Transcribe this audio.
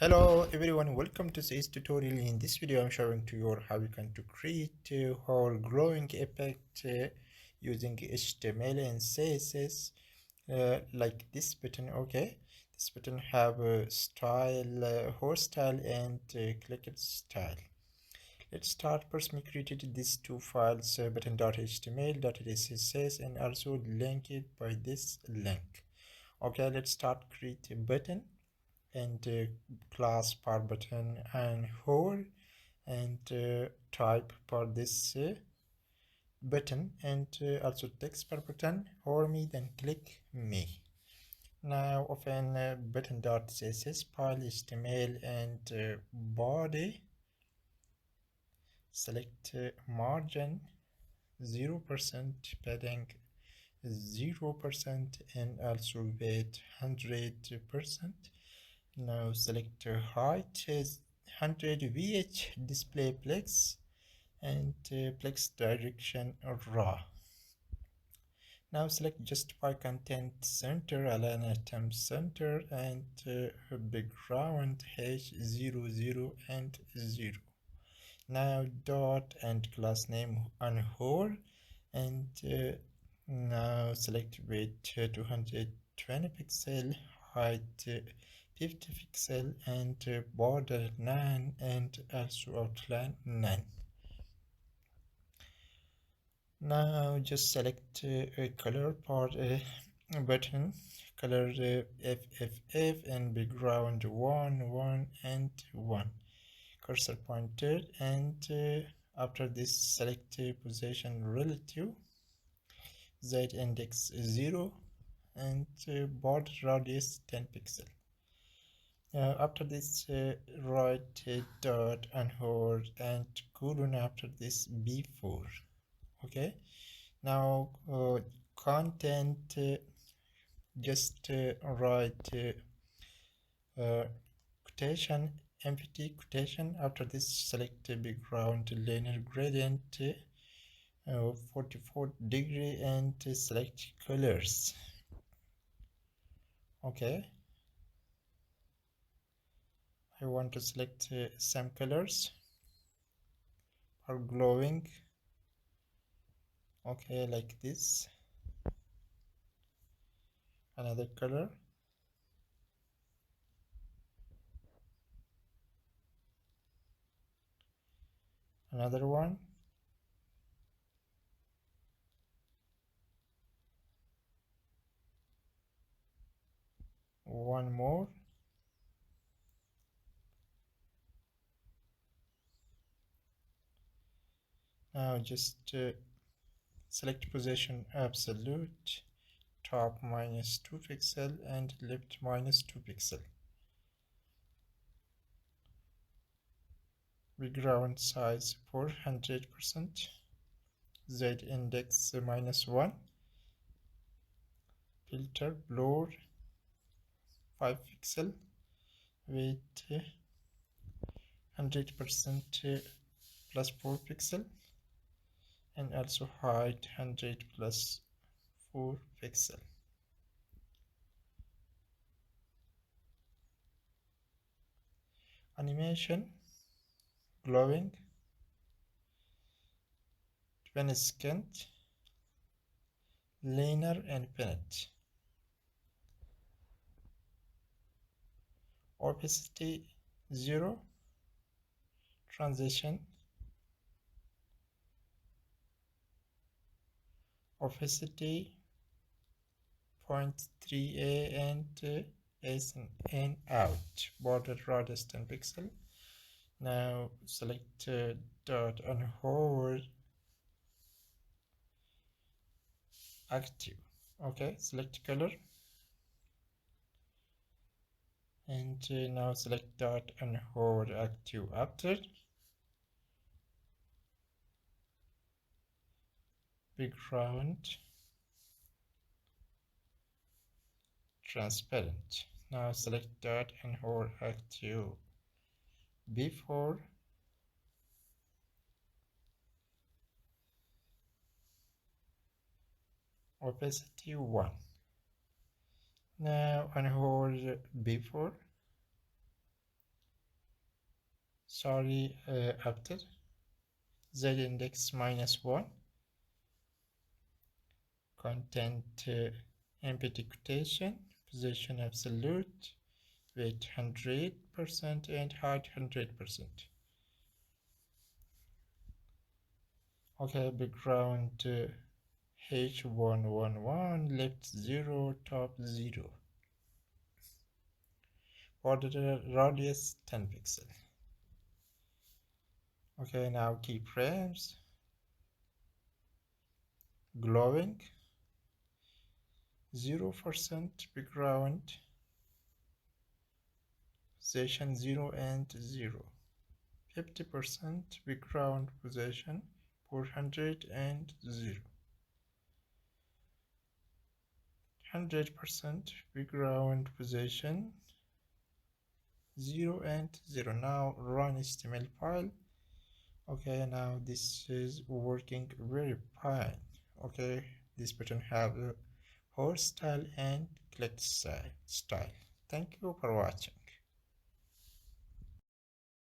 Hello everyone, welcome to this tutorial. In this video I'm showing to you how you can to create a whole growing effect using HTML and CSS like this button. Okay, this button have a style, horse style and clicked style. Let's start. First we created these two files, button.html.css, and also link it by this link. Okay, let's start create a button and class par button and whole and type for this button and also text per button or me, then click me. Now open button.css file, html and body. Select margin 0%, padding 0%, and also weight 100%. Now select height is 100 VH, display plex and plex direction raw. Now select justify content center, align item center and background h00 and 0. Now dot and class name on whole and now select weight 220 pixel, height 50 pixel and border 9 and also outline 9. Now just select a color for a button, color FFF and background 1 and 1, cursor pointer, and after this select position relative, z index 0 and border radius 10 pixel. After this write dot and hold and colon after this b4. Okay, now content just write quotation, empty quotation. After this select background linear gradient 44° and select colors. Okay, I want to select some colors for glowing. Okay, like this. Another color. Another one. One more. Now just select position absolute, top -2 pixel and left -2 pixel. Background size 400%, z index -1, filter blur 5 pixel, weight 100% plus 4 pixel, and also height 100 plus 4 pixel. Animation glowing 20 second, linear and infinite. Opacity 0, transition opacity 0.3a and S and out, border radius 10 pixel. Now select dot and hold active. Okay, select color and now select dot and hold active. After background transparent. Now select dot and hold active. Before opacity 1. Now unhold before sorry, after z index -1, content empty quotation, position absolute, weight 100% and height 100%. Okay, background H111, left 0, top 0. Border radius 10 pixel. Okay, now keyframes, glowing, 0% background, position 0 and 0, 50% background position, 400 and 0, 100% background position, 0 and 0. Now run HTML file. Okay, now this is working very fine. Okay, this button have a horse style and click style. Thank you for watching.